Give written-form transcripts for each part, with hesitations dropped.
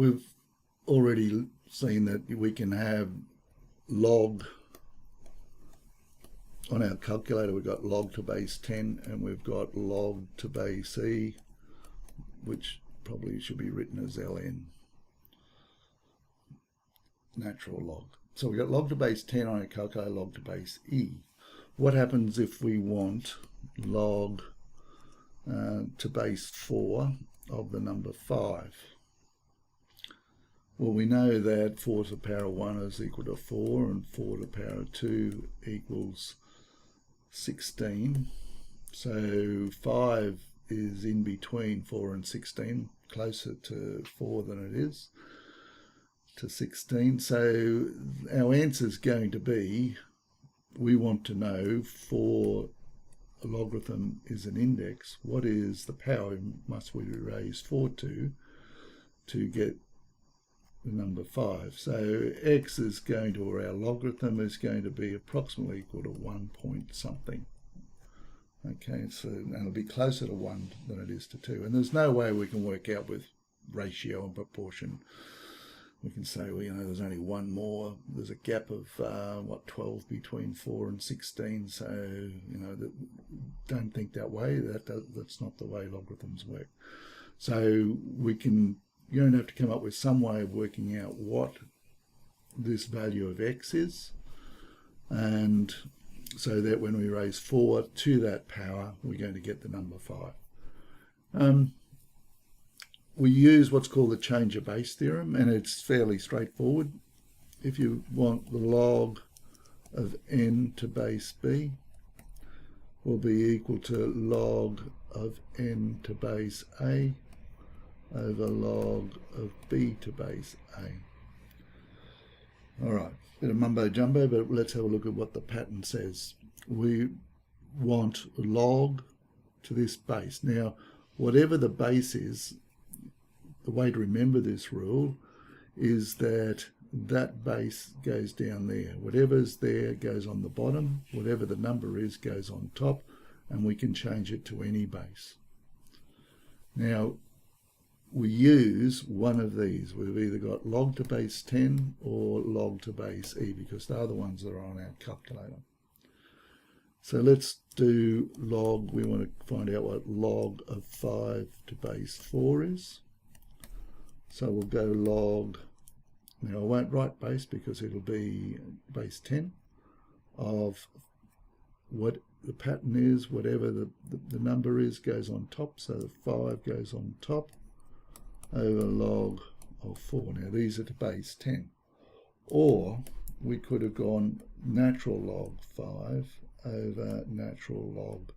We've already seen that we can have log on our calculator. We've got log to base 10 and we've got log to base e, which probably should be written as ln, natural log. So we've got log to base 10 on our calculator, log to base e. What happens if we want log to base 4 of the number 5? Well, we know that 4 to the power of 1 is equal to 4, and 4 to the power of 2 equals 16. So 5 is in between 4 and 16, closer to 4 than it is to 16. So our answer is going to be, we want to know for a logarithm is an index, what is the power must we raise 4 to get the number 5. So x is going to, or our logarithm is going to be approximately equal to 1 point something. Okay, so and it'll be closer to 1 than it is to 2. And there's no way we can work out with ratio and proportion. We can say, well, you know, there's only one more. There's a gap of, 12 between 4 and 16. So, you know, don't think that way. That's not the way logarithms work. So you're going to have to come up with some way of working out what this value of x is. And so that when we raise 4 to that power, we're going to get the number 5. We use what's called the change of base theorem, and it's fairly straightforward. If you want the log of n to base b will be equal to log of n to base a over log of b to base a. All right, bit of mumbo jumbo, but let's have a look at what the pattern says. We want log to this base. Now, whatever the base is, the way to remember this rule is that that base goes down there. Whatever's there goes on the bottom, whatever the number is goes on top, and we can change it to any base. Now, we use one of these. We've either got log to base 10 or log to base e, because they're the ones that are on our calculator. So let's do log. We want to find out what log of 5 to base 4 is. So we'll go log, now I won't write base because it'll be base 10 of what the pattern is, whatever the number is goes on top, so the 5 goes on top over log of 4. Now these are to base 10. Or we could have gone natural log 5 over natural log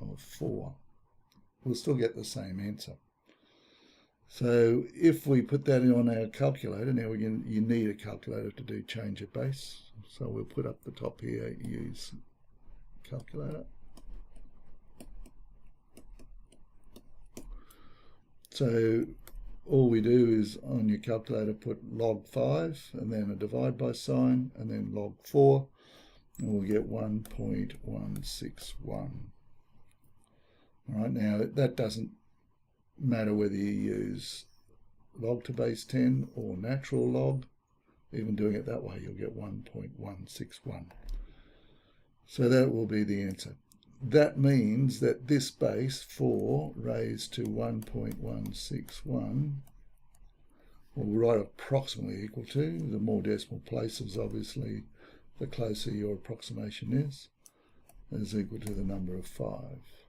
of 4. We'll still get the same answer. So if we put that in on our calculator, now you need a calculator to do change of base. So we'll put up the top here, use calculator. So all we do is on your calculator put log 5 and then a divide by sign and then log 4, and we'll get 1.161. All right, now that doesn't matter whether you use log to base 10 or natural log. Even doing it that way, you'll get 1.161. So that will be the answer. That means that this base 4 raised to 1.161 will write approximately equal to, the more decimal places obviously the closer your approximation is equal to the number of 5.